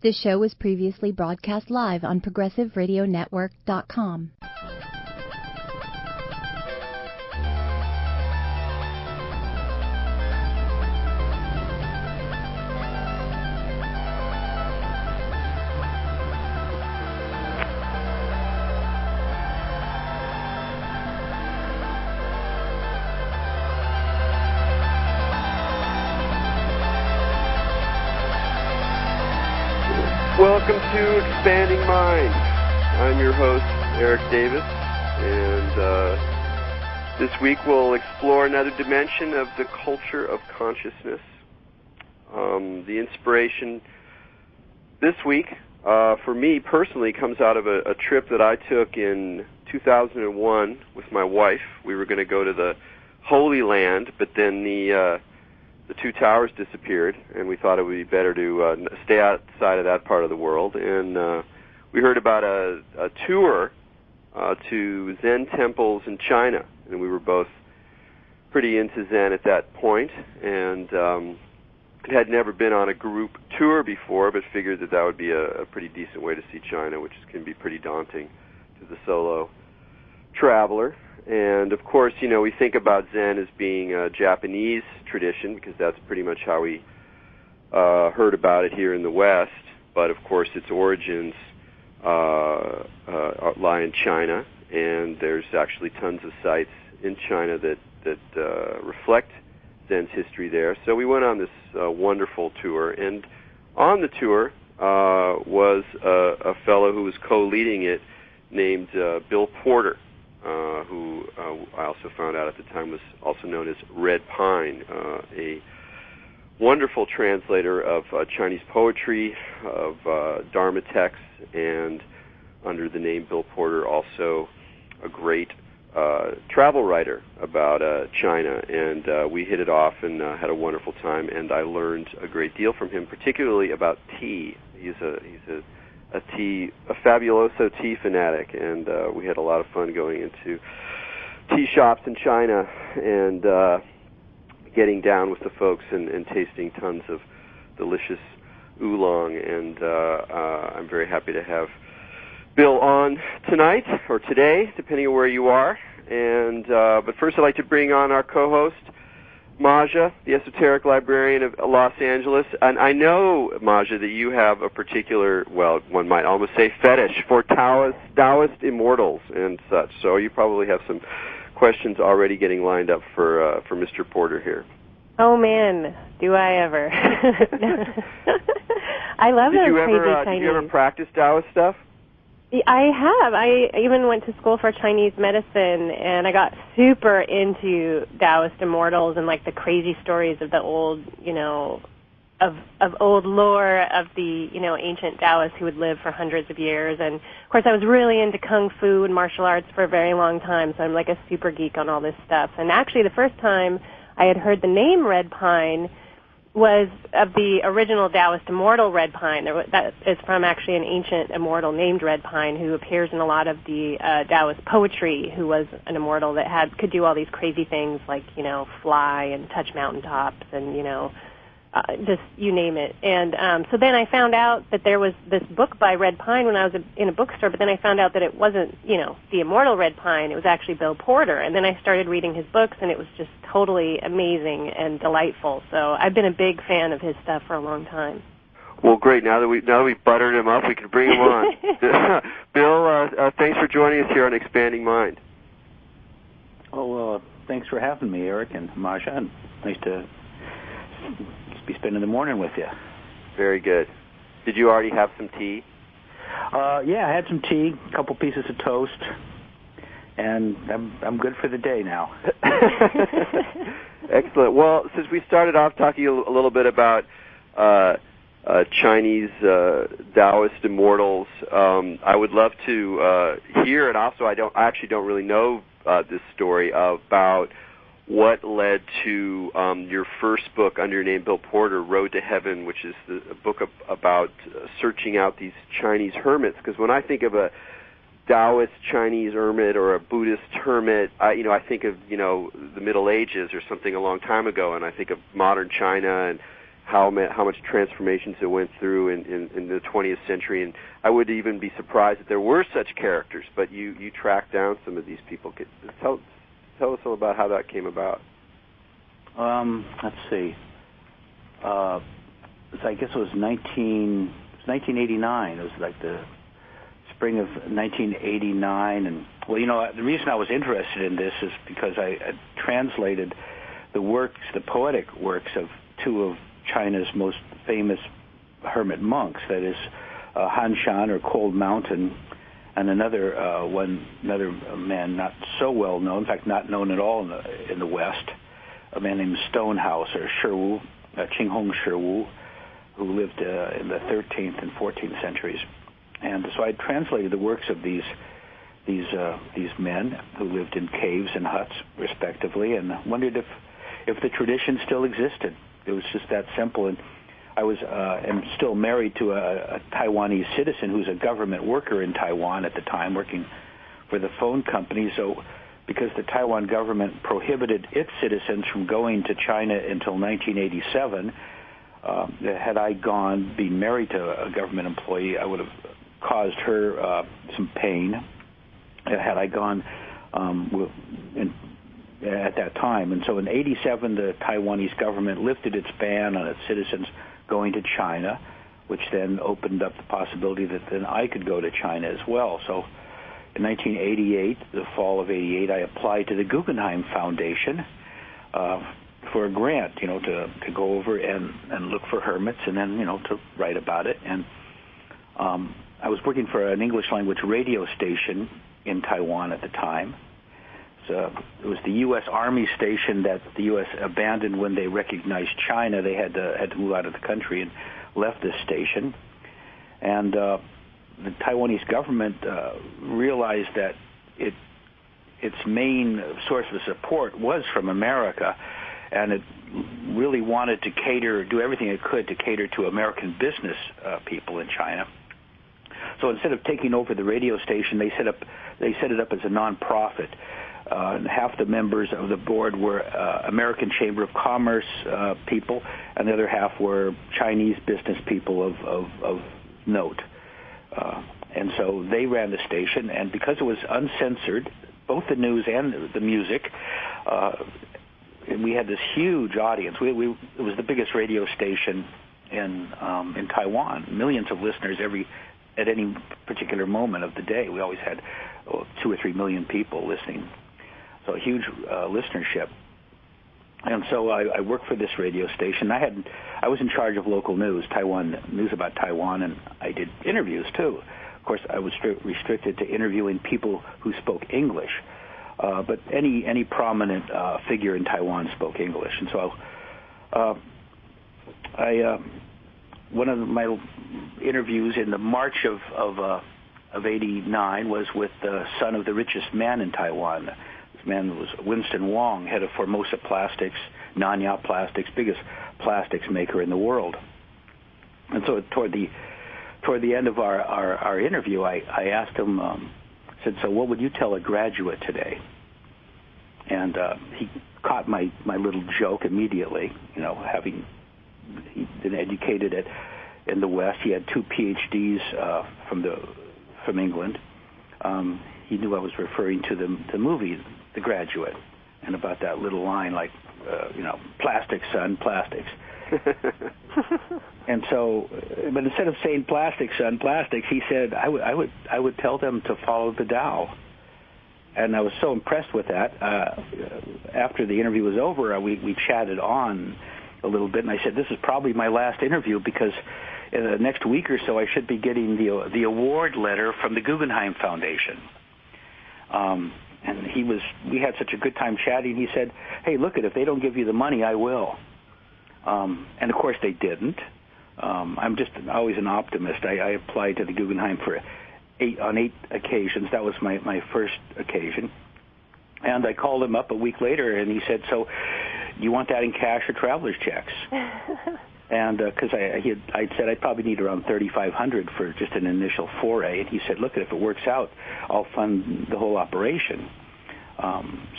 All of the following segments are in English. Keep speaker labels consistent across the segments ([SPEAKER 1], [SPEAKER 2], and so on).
[SPEAKER 1] This show was previously broadcast live on ProgressiveRadioNetwork.com.
[SPEAKER 2] Welcome to Expanding Mind. I'm your host, Erik Davis, and this week we'll explore another dimension of the culture of consciousness. The inspiration this week, for me personally, comes out of a trip that I took in 2001 with my wife. We were going to go to the Holy Land, but then the two towers disappeared, and we thought it would be better to stay outside of that part of the world. And we heard about a tour to Zen temples in China, and we were both pretty into Zen at that point, and had never been on a group tour before, but figured that would be a pretty decent way to see China, which can be pretty daunting to the solo traveler. And, of course, you know, we think about Zen as being a Japanese tradition because that's pretty much how we heard about it here in the West. But, of course, its origins lie in China, and there's actually tons of sites in China that reflect Zen's history there. So we went on this wonderful tour, and on the tour was a fellow who was co-leading it named Bill Porter. Who I also found out at the time was also known as Red Pine, a wonderful translator of Chinese poetry, of dharma texts, and under the name Bill Porter, also a great travel writer about China. And we hit it off and had a wonderful time, and I learned a great deal from him, particularly about tea. He's a fabuloso tea fanatic, and we had a lot of fun going into tea shops in China and getting down with the folks and tasting tons of delicious oolong. And I'm very happy to have Bill on tonight, or today, depending on where you are. And but first I'd like to bring on our co-host, Maja, the esoteric librarian of Los Angeles. And I know, Maja, that you have a particular, well, one might almost say fetish for Taoist immortals and such. So you probably have some questions already getting lined up for Mr. Porter here.
[SPEAKER 3] Oh, man, do I ever. I love those crazy Chinese.
[SPEAKER 2] Did you ever practice Taoist stuff?
[SPEAKER 3] I have. I even went to school for Chinese medicine, and I got super into Taoist immortals and like the crazy stories of the old, you know, of old lore of the, you know, ancient Taoists who would live for hundreds of years. And of course, I was really into kung fu and martial arts for a very long time, so I'm like a super geek on all this stuff. And actually, the first time I had heard the name Red Pine was of the original Taoist immortal Red Pine. That is from actually an ancient immortal named Red Pine who appears in a lot of the Taoist poetry, who was an immortal that could do all these crazy things like, you know, fly and touch mountaintops and, you know, just you name it. And so then I found out that there was this book by Red Pine when I was in a bookstore, but then I found out that it wasn't, you know, the immortal Red Pine. It was actually Bill Porter. And then I started reading his books, and it was just totally amazing and delightful. So I've been a big fan of his stuff for a long time.
[SPEAKER 2] Well, great. Now that we buttered him up, we can bring him on. Bill, thanks for joining us here on Expanding Mind.
[SPEAKER 4] Oh, thanks for having me, Erik and Maja. Nice to be spending the morning with you.
[SPEAKER 2] Very good. Did you already have some tea?
[SPEAKER 4] Yeah, I had some tea, a couple pieces of toast, and I'm good for the day now.
[SPEAKER 2] Excellent. Well, since we started off talking a little bit about Chinese Taoist immortals, I would love to hear, and also I actually don't really know this story about what led to your first book under your name, Bill Porter, Road to Heaven, which is a book about searching out these Chinese hermits. Because when I think of a Taoist Chinese hermit or a Buddhist hermit, I think of, the Middle Ages or something a long time ago, and I think of modern China how much transformations it went through in the 20th century, and I would even be surprised that there were such characters. But you tracked down some of these people. Tell us all about how that came about.
[SPEAKER 4] Let's see. I guess it was 1989. It was like the spring of 1989, and well, the reason I was interested in this is because I translated the poetic works of two of China's most famous hermit monks, that is Han Shan, or Cold Mountain, and another man not so well known, in fact not known at all in the West, a man named Stonehouse, or Shiwu, Qing Hong Shiwu, who lived in the 13th and 14th centuries. And so I translated the works of these men who lived in caves and huts, respectively, and wondered if the tradition still existed. It was just that simple. And I am still married to a Taiwanese citizen who's a government worker in Taiwan at the time, working for the phone company. So because the Taiwan government prohibited its citizens from going to China until 1987, had I been married to a government employee, I would have caused her some pain had I gone at that time. And so in 87, the Taiwanese government lifted its ban on its citizens going to China, which then opened up the possibility that then I could go to China as well. So in 1988, the fall of 88, I applied to the Guggenheim Foundation for a grant, to go over and look for hermits, and then, to write about it. And I was working for an English language radio station in Taiwan at the time. So it was the U.S. Army station that the U.S. abandoned when they recognized China. They had to move out of the country and left this station. And the Taiwanese government realized that its main source of support was from America, and it really wanted to do everything it could to cater to American business people in China. So instead of taking over the radio station, they set it up as a nonprofit. And half the members of the board were American Chamber of Commerce people, and the other half were Chinese business people of note. And so they ran the station, and because it was uncensored, both the news and the music, we had this huge audience. It was the biggest radio station in Taiwan. Millions of listeners at any particular moment of the day. We always had 2 or 3 million people listening. So a huge listenership. And so I worked for this radio station. I was in charge of local news, news about Taiwan, and I did interviews too. Of course, I was restricted to interviewing people who spoke English, but any prominent figure in Taiwan spoke English. And so one of my interviews in the March of '89 was with the son of the richest man in Taiwan. This man was Winston Wong, head of Formosa Plastics, Nanya Plastics, biggest plastics maker in the world. And so toward the end of our interview, I asked him, said, "So what would you tell a graduate today?" And he caught my little joke immediately. He'd been educated in the West. He had 2 PhDs from England. He knew I was referring to the movie The Graduate, and about that little line like, plastics, son, plastics. And so, but instead of saying plastics, son, plastics, he said I would tell them to follow the Tao. And I was so impressed with that. After the interview was over, we chatted on a little bit, and I said, this is probably my last interview because in the next week or so I should be getting the award letter from the Guggenheim Foundation. And we had such a good time chatting. He said, "Hey, look, if they don't give you the money, I will." And of course they didn't. I'm just always an optimist. I applied to the Guggenheim on 8 occasions. That was my first occasion. And I called him up a week later, and he said, "So, you want that in cash or traveler's checks?" And because I'd said I'd probably need around $3,500 for just an initial foray, and he said, "Look, if it works out, I'll fund the whole operation."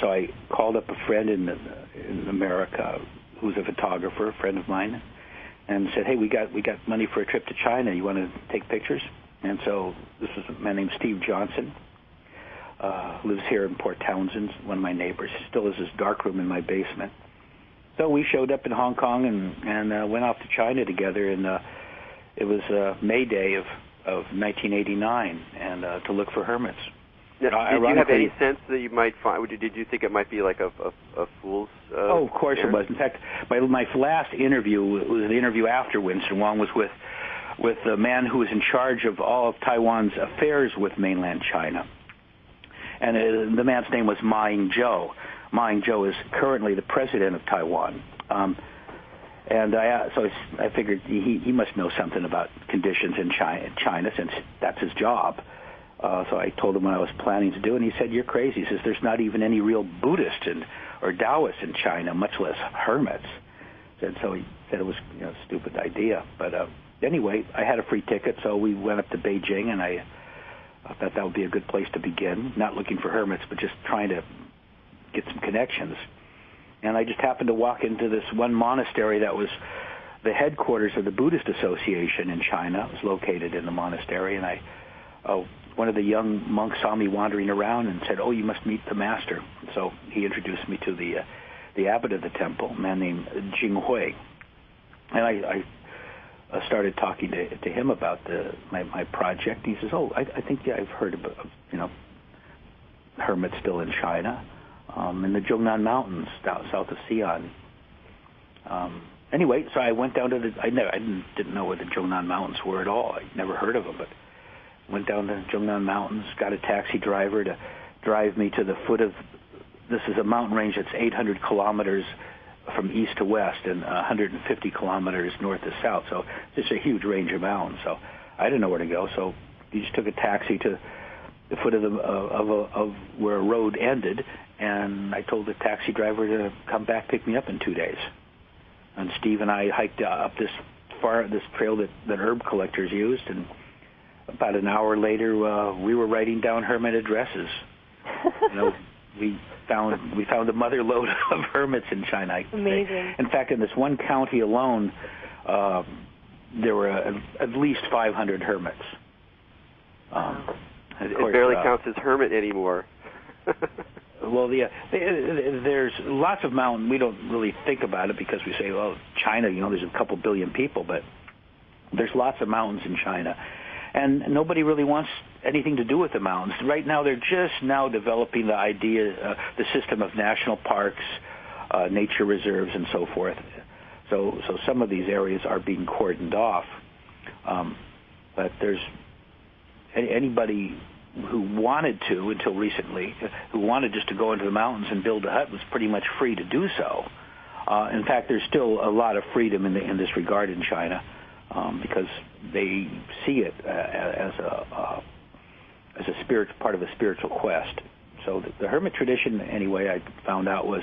[SPEAKER 4] So I called up a friend in America who's a photographer, a friend of mine, and said, "Hey, we got money for a trip to China. You want to take pictures?" And so this is a man named Steve Johnson, lives here in Port Townsend, one of my neighbors. He still has his darkroom in my basement. So we showed up in Hong Kong and went off to China together, and it was May Day of 1989, and to look for hermits.
[SPEAKER 2] Now, did you have any sense that you might find? Did you think it might be like a fool's?
[SPEAKER 4] Of course it was. In fact, my last interview was the interview after Winston Wong was with the man who was in charge of all of Taiwan's affairs with mainland China, and the man's name was Ma Ying-jeou. Ma Ying-jeou is currently the president of Taiwan. And I figured he must know something about conditions in China since that's his job. So I told him what I was planning to do, and he said, "You're crazy." He says, "There's not even any real Buddhist or Taoists in China, much less hermits." So he said it was a stupid idea. But anyway, I had a free ticket, so we went up to Beijing, and I thought that would be a good place to begin, not looking for hermits, but just trying to get some connections. And I just happened to walk into this one monastery that was the headquarters of the Buddhist Association in China. It was located in the monastery, and one of the young monks saw me wandering around and said, "Oh, you must meet the master." So he introduced me to the abbot of the temple, a man named Jing Hui. And I started talking to him about my project. And he says, "Oh, I think I've heard about hermits still in China, in the Zhongnan Mountains south of Xi'an." Anyway, so I went down to I didn't know where the Zhongnan Mountains were at all. I'd never heard of them, but went down to the Zhongnan Mountains, got a taxi driver to drive me to the foot of, this is a mountain range that's 800 kilometers from east to west and 150 kilometers north to south. So it's a huge range of mountains. So I didn't know where to go. So he just took a taxi to the foot of where a road ended, and I told the taxi driver to come back, pick me up in 2 days. And Steve and I hiked up this trail that herb collectors used, and about an hour later, we were writing down hermit addresses. We found a mother lode of hermits in China.
[SPEAKER 3] Amazing.
[SPEAKER 4] In fact, in this one county alone, there were at least 500 hermits.
[SPEAKER 2] It barely counts as hermit anymore.
[SPEAKER 4] Well, there's lots of mountains. We don't really think about it because we say, well, China, there's a couple billion people, but there's lots of mountains in China. And nobody really wants anything to do with the mountains. Right now, they're just now developing the idea, the system of national parks, nature reserves, and so forth. So some of these areas are being cordoned off. But there's anybody who wanted to, until recently, who wanted just to go into the mountains and build a hut was pretty much free to do so. In fact, there's still a lot of freedom in this regard in China. Because they see it as a part of a spiritual quest. So the hermit tradition, anyway, I found out was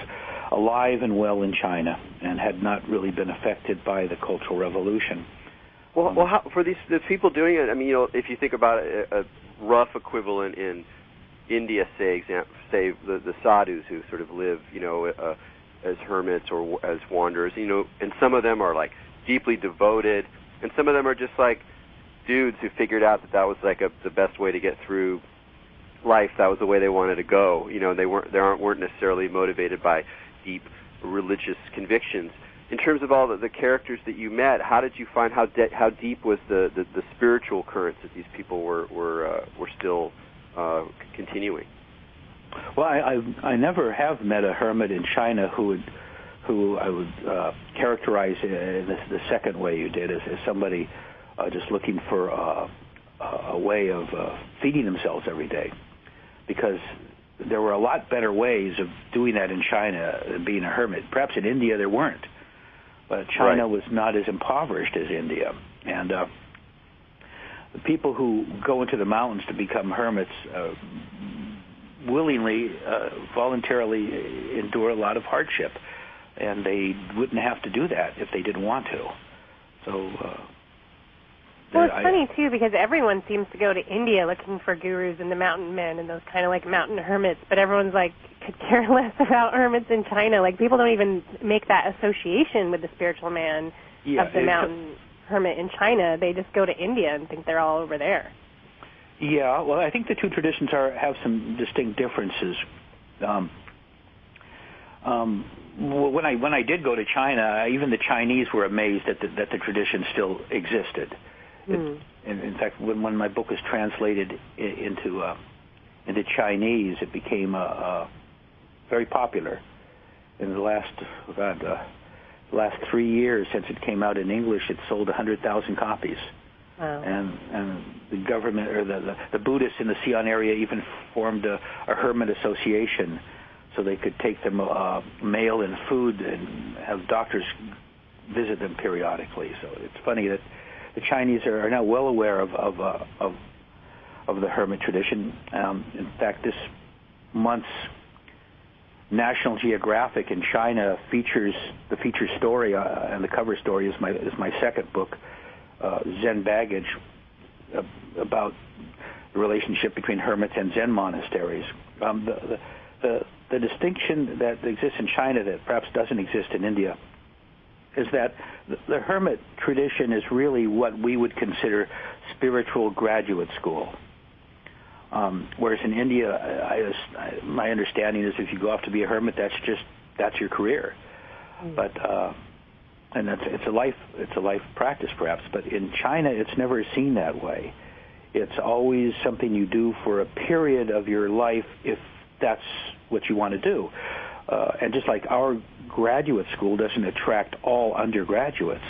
[SPEAKER 4] alive and well in China and had not really been affected by the Cultural Revolution.
[SPEAKER 2] Well, how, for the people doing it, I mean, if you think about a rough equivalent in India, say the sadhus who sort of live, as hermits or as wanderers, and some of them are like deeply devoted. And some of them are just like dudes who figured out that was like the best way to get through life. That was the way they wanted to go. They weren't necessarily motivated by deep religious convictions. In terms of all the characters that you met, how did you find how deep was the spiritual currents that these people were still continuing?
[SPEAKER 4] Well, I never have met a hermit in China who I would characterize the second way you did as somebody just looking for a way of feeding themselves every day. Because there were a lot better ways of doing that in China than being a hermit. Perhaps in India there weren't. But China was not as impoverished as India. And the people who go into the mountains to become hermits willingly, voluntarily endure a lot of hardship. And they wouldn't have to do that if they didn't want to. So,
[SPEAKER 3] well, it's funny too because everyone seems to go to India looking for gurus and the mountain men and those kind of like mountain hermits, but everyone's like could care less about hermits in China. Like people don't even make that association with the spiritual man of the mountain hermit in China. They just go to India and think they're all over there.
[SPEAKER 4] Yeah, well, I think the two traditions have some distinct differences. When I did go to China, even the Chinese were amazed that the tradition still existed. In fact, when my book was translated into Chinese, it became very popular. In the last 3 years since it came out in English, it sold 100,000 copies.
[SPEAKER 3] Wow.
[SPEAKER 4] And the government or the Buddhists in the Xi'an area even formed a hermit association, so they could take them mail and food and have doctors visit them periodically. So it's funny that the Chinese are now well aware of the hermit tradition. In fact, this month's National Geographic in China features the feature story, and the cover story is my second book, Zen Baggage, about the relationship between hermits and Zen monasteries. The distinction that exists in China that perhaps doesn't exist in India is that the hermit tradition is really what we would consider spiritual graduate school. Whereas in India, my understanding is if you go off to be a hermit, that's your career. But and it's a life practice perhaps. But in China, it's never seen that way. It's always something you do for a period of your life if that's what you want to do. And just like our graduate school doesn't attract all undergraduates,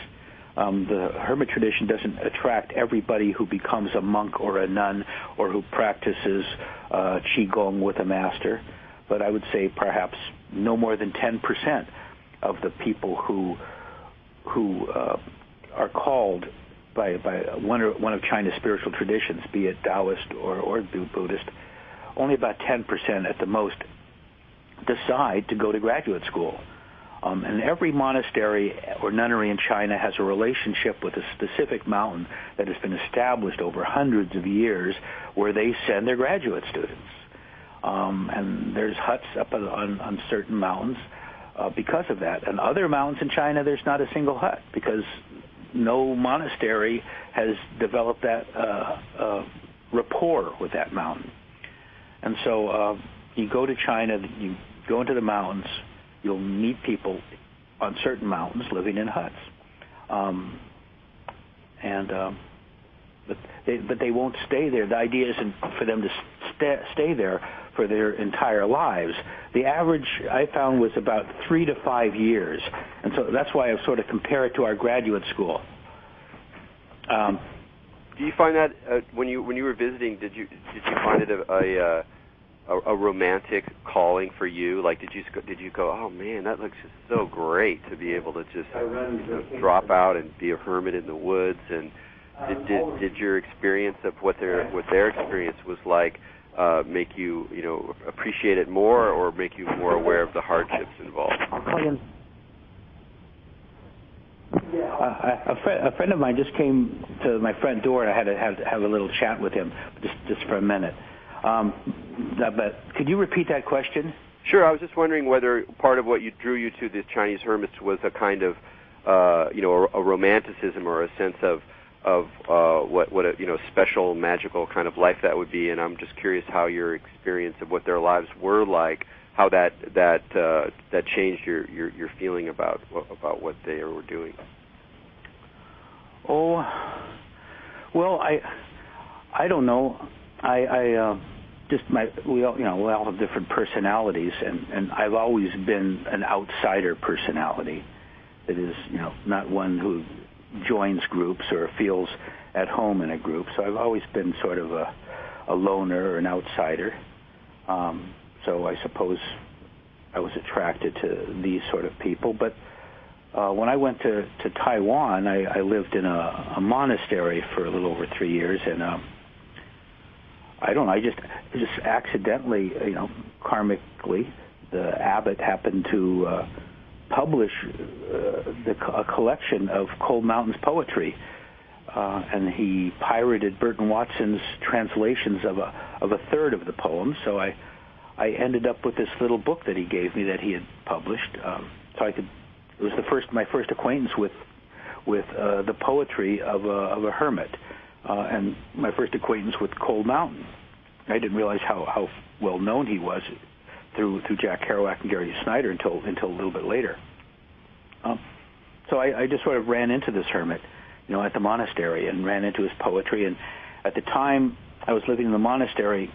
[SPEAKER 4] the hermit tradition doesn't attract everybody who becomes a monk or a nun or who practices qigong with a master. But I would say perhaps no more than 10% of the people who are called by one of China's spiritual traditions, be it Taoist or Buddhist, only about 10% at the most decide to go to graduate school. And every monastery or nunnery in China has a relationship with a specific mountain that has been established over hundreds of years where they send their graduate students. And there's huts up on certain mountains because of that. And other mountains in China, there's not a single hut because no monastery has developed that rapport with that mountain. And so you go to China, you go into the mountains, you'll meet people on certain mountains living in huts. But they won't stay there. The idea isn't for them to stay there for their entire lives. The average I found was about 3 to 5 years. And so that's why I sort of compare it to our graduate school.
[SPEAKER 2] Do you find that when you were visiting, did you find it a romantic calling for you? Like, did you go, oh man, that looks just so great to be able to just drop out and be a hermit in the woods? And did your experience of what their experience was like make you appreciate it more, or make you more aware of the hardships involved?
[SPEAKER 4] A friend of mine just came to my front door, and I had to have a little chat with him just for a minute. But could you repeat that question?
[SPEAKER 2] Sure. I was just wondering whether part of what drew you to the Chinese hermits was a kind of, a romanticism or a sense of what a special magical kind of life that would be. And I'm just curious how your experience of what their lives were like, how that changed your feeling about what they were doing.
[SPEAKER 4] Oh, well, I don't know. We all have different personalities, and I've always been an outsider personality. That is, not one who joins groups or feels at home in a group. So I've always been sort of a loner or an outsider. So I suppose I was attracted to these sort of people. But when I went to Taiwan, I lived in a monastery for a little over 3 years, and I don't know, I just accidentally, karmically, the abbot happened to publish a collection of Cold Mountain's poetry, and he pirated Burton Watson's translations of a third of the poems. So I ended up with this little book that he gave me that he had published. It was my first acquaintance with with the poetry of a hermit, and my first acquaintance with Cold Mountain. I didn't realize how well known he was through Jack Kerouac and Gary Snyder until a little bit later. So I just sort of ran into this hermit, at the monastery, and ran into his poetry. And at the time I was living in the monastery,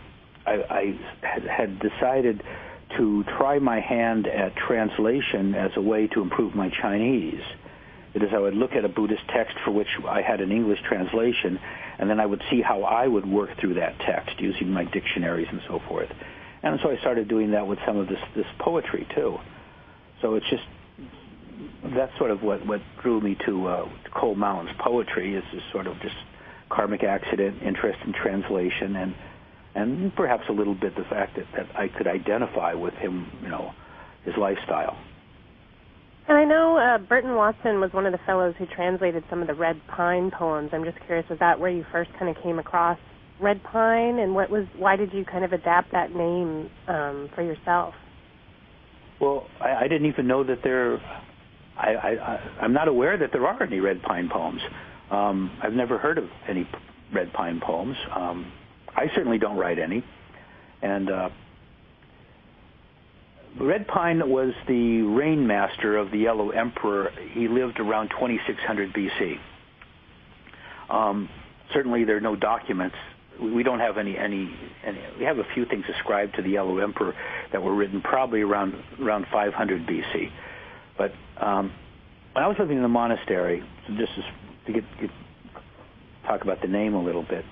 [SPEAKER 4] I had decided to try my hand at translation as a way to improve my Chinese. That is, I would look at a Buddhist text for which I had an English translation, and then I would see how I would work through that text using my dictionaries and so forth. And so I started doing that with some of this poetry too. So it's just, that's sort of what drew me to Cold Mountain's poetry, is this sort of just karmic accident, interest in translation, and perhaps a little bit the fact that I could identify with him, his lifestyle.
[SPEAKER 3] And I know Burton Watson was one of the fellows who translated some of the Red Pine poems. I'm just curious, was that where you first kind of came across Red Pine, and why did you kind of adapt that name for yourself?
[SPEAKER 4] Well, I didn't even know that I'm not aware that there are any Red Pine poems. I've never heard of any Red Pine poems. I certainly don't write any. And Red Pine was the reign master of the Yellow Emperor. He lived around 2600 BC. Certainly there are no documents. We don't have any. We have a few things ascribed to the Yellow Emperor that were written probably around 500 BC. But when I was living in the monastery, so just to talk about the name a little bit,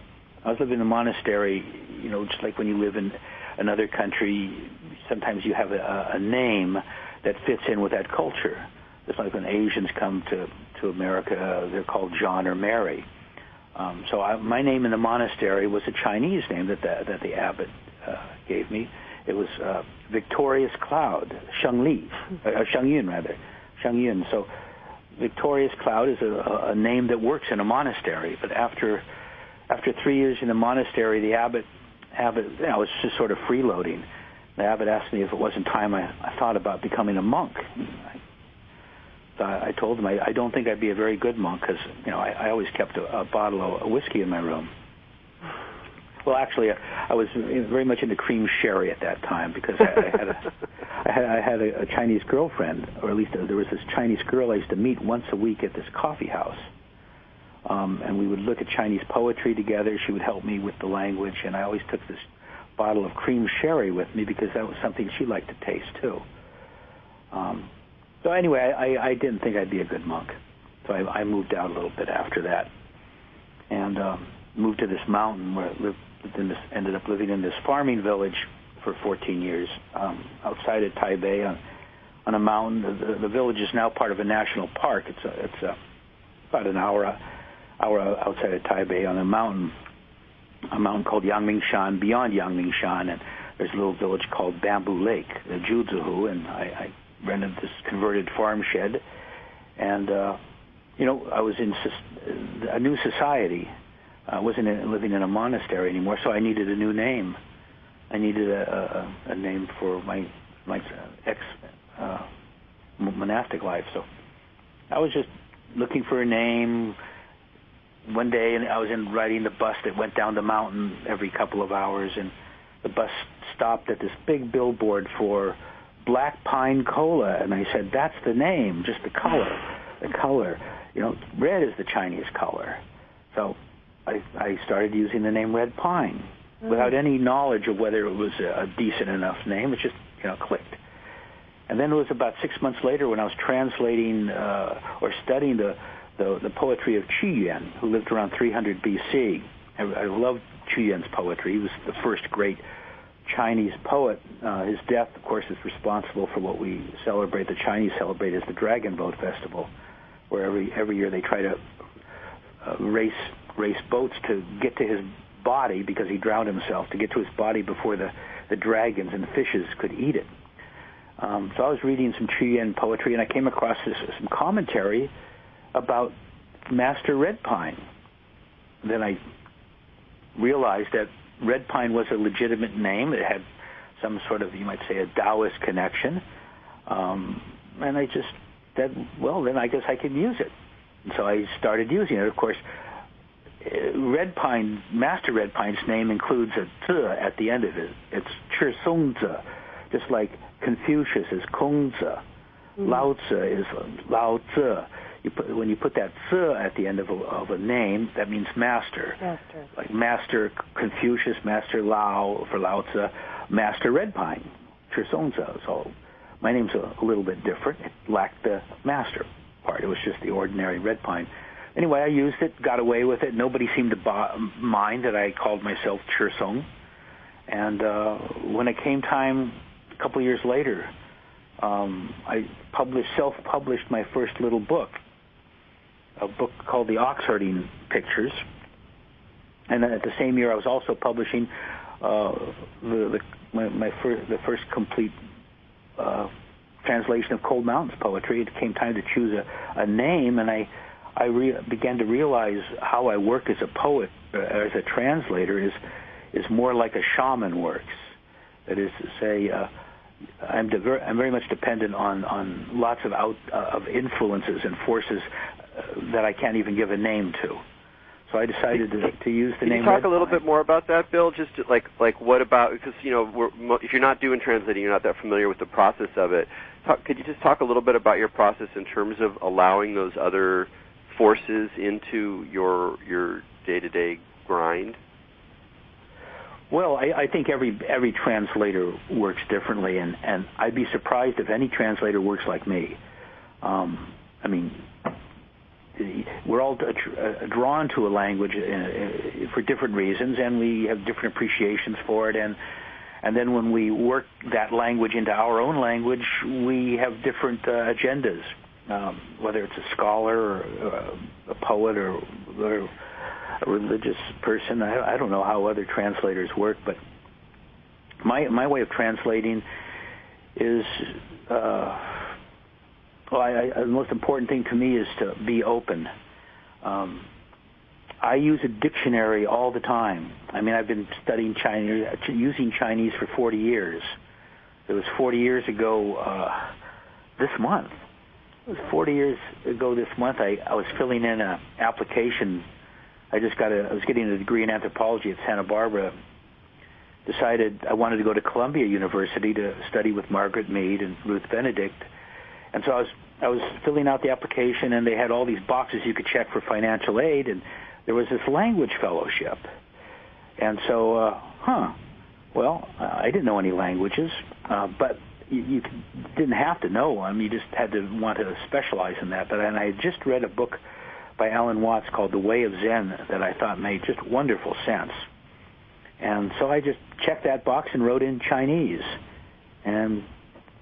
[SPEAKER 4] I was living in the monastery, just like when you live in another country, sometimes you have a name that fits in with that culture. Just like when Asians come to America, they're called John or Mary. So my name in the monastery was a Chinese name that the abbot gave me. It was Victorious Cloud, Shengyun rather, Shengyun. So Victorious Cloud is a name that works in a monastery. But after 3 years in the monastery, the abbot, I was just sort of freeloading. The abbot asked me if it wasn't time I thought about becoming a monk. I told him I don't think I'd be a very good monk because I always kept a bottle of whiskey in my room. Well, actually, I was very much into cream sherry at that time because I had a Chinese girlfriend, or at least there was this Chinese girl I used to meet once a week at this coffee house. And we would look at Chinese poetry together. She would help me with the language, and I always took this bottle of cream sherry with me because that was something she liked to taste too. So anyway, I didn't think I'd be a good monk. So I moved out a little bit after that, and moved to this mountain where I ended up living in this farming village for 14 years outside of Taipei on a mountain. The village is now part of a national park. It's about an hour outside of Taipei on a mountain called Yangmingshan, beyond Yangmingshan, and there's a little village called Bamboo Lake, the Juzuhu, and I rented this converted farm shed, and I was in a new society. I wasn't living in a monastery anymore, so I needed a new name. I needed a name for my monastic life, so I was just looking for a name. One day, and I was riding the bus that went down the mountain every couple of hours, and the bus stopped at this big billboard for Black Pine Cola, and I said, that's the name, just the color. Red is the Chinese color. So I started using the name Red Pine without any knowledge of whether it was a decent enough name. It just, clicked. And then it was about 6 months later when I was translating or studying the poetry of Qu Yuan, who lived around 300 BC. I loved Qu Yuan's poetry. He was the first great Chinese poet. His death, of course, is responsible for what we celebrate. The Chinese celebrate as the Dragon Boat Festival, where every year they try to race boats to get to his body because he drowned himself, to get to his body before the dragons and the fishes could eat it. So I was reading some Qu Yuan poetry, and I came across some commentary about Master Red Pine. Then I realized that Red Pine was a legitimate name. It had some sort of, you might say, a Taoist connection. And I just said, well, then I guess I could use it. so I started using it. Of course, Master Red Pine's name includes a z at the end of it. It's Chir-sung-zi, just like Confucius is Kung-zi. Lao Tzu is Lao Tzu. When you put that z at the end of a name, that means master.
[SPEAKER 3] Master.
[SPEAKER 4] Like Master Confucius, Master Lao for Lao Tzu, Master Red Pine, Chir-sung-zi. So my name's a little bit different. It lacked the master part. It was just the ordinary red pine. Anyway, I used it, got away with it. Nobody seemed to mind that I called myself Chir-sung. And when it came time, a couple of years later, I self-published my first little book, a book called The Ox Herding Pictures. And then at the same year, I was also publishing the first complete translation of Cold Mountains poetry. It came time to choose a name, and I began to realize how I work as a poet, as a translator, is more like a shaman works. That is to say, I'm very much dependent on lots of influences and forces that I can't even give a name to. So I decided to use the name.
[SPEAKER 2] Can you talk a little bit more about that, Bill? Just like what about, because if you're not doing translating, you're not that familiar with the process of it. Could you just talk a little bit about your process in terms of allowing those other forces into your day-to-day grind?
[SPEAKER 4] Well, I think every translator works differently, and I'd be surprised if any translator works like me. I mean, we're all drawn to a language for different reasons, and we have different appreciations for it, and then when we work that language into our own language, we have different agendas, whether it's a scholar or a poet or a religious person. I don't know how other translators work, but my way of translating is, the most important thing to me is to be open. I use a dictionary all the time. I mean, I've been studying Chinese, using Chinese for 40 years. It was 40 years ago this month. It was 40 years ago this month. I was filling in an application. I was getting a degree in anthropology at Santa Barbara. Decided I wanted to go to Columbia University to study with Margaret Mead and Ruth Benedict. And so I was filling out the application, and they had all these boxes you could check for financial aid, and there was this language fellowship. And so, well, I didn't know any languages, but you didn't have to know them. You just had to want to specialize in that. And I had just read a book by Alan Watts called The Way of Zen that I thought made just wonderful sense. And so I just checked that box and wrote in Chinese. And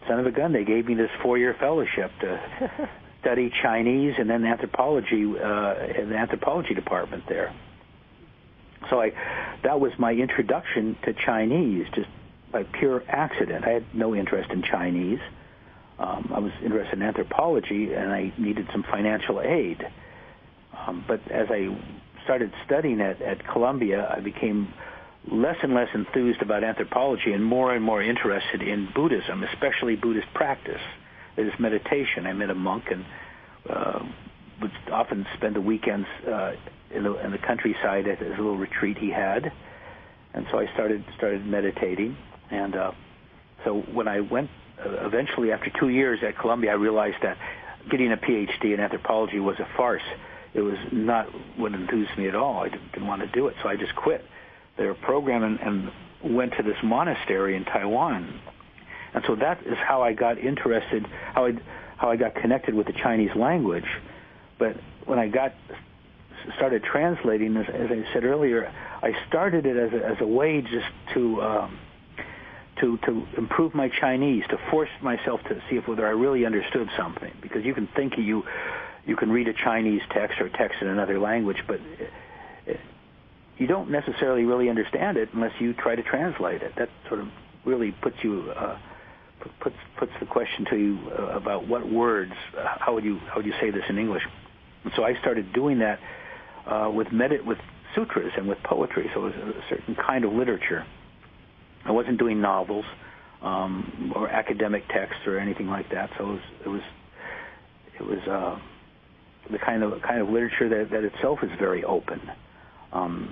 [SPEAKER 4] son of a gun, they gave me this 4-year fellowship to study Chinese and then anthropology in the anthropology department there. So that was my introduction to Chinese, just by pure accident. I had no interest in Chinese. I was interested in anthropology, and I needed some financial aid. But as I started studying at Columbia, I became less and less enthused about anthropology and more interested in Buddhism, especially Buddhist practice. That is meditation. I met a monk and would often spend the weekends in the countryside at his little retreat he had. And so I started meditating. And so when I went, eventually after 2 years at Columbia, I realized that getting a PhD in anthropology was a farce. It was not what enthused me at all. I didn't want to do it, so I just quit their program and went to this monastery in Taiwan. And so that is how I got interested, how I got connected with the Chinese language. But when I started translating, as I said earlier, I started it as a way just to improve my Chinese, to force myself to see whether I really understood something. Because you can think you can read a Chinese text or text in another language, but you don't necessarily really understand it unless you try to translate it. That sort of really puts the question to you about what words, how would you say this in English? And so I started doing that with sutras and with poetry. So it was a certain kind of literature. I wasn't doing novels or academic texts or anything like that. So it was the kind of literature that itself is very open.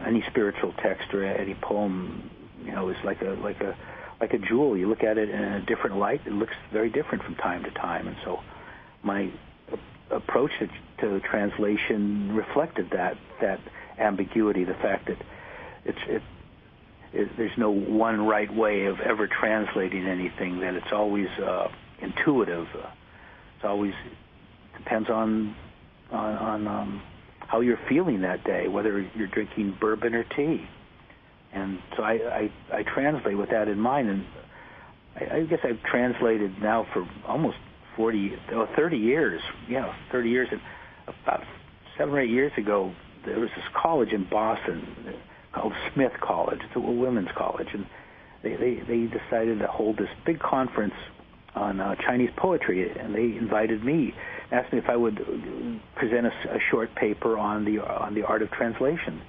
[SPEAKER 4] Any spiritual text or any poem, is like a jewel. You look at it in a different light. It looks very different from time to time. And so my approach to translation reflected that ambiguity, the fact that there's no one right way of ever translating anything, that it's always intuitive. It's always depends on how you're feeling that day, whether you're drinking bourbon or tea. And so I translate with that in mind. And I guess I've translated now for almost 30 years. 30 years. And about 7 or 8 years ago, there was this college in Boston called Smith College. It's a women's college. And they decided to hold this big conference on Chinese poetry, and they invited me, asked me if I would present a short paper on the art of translation.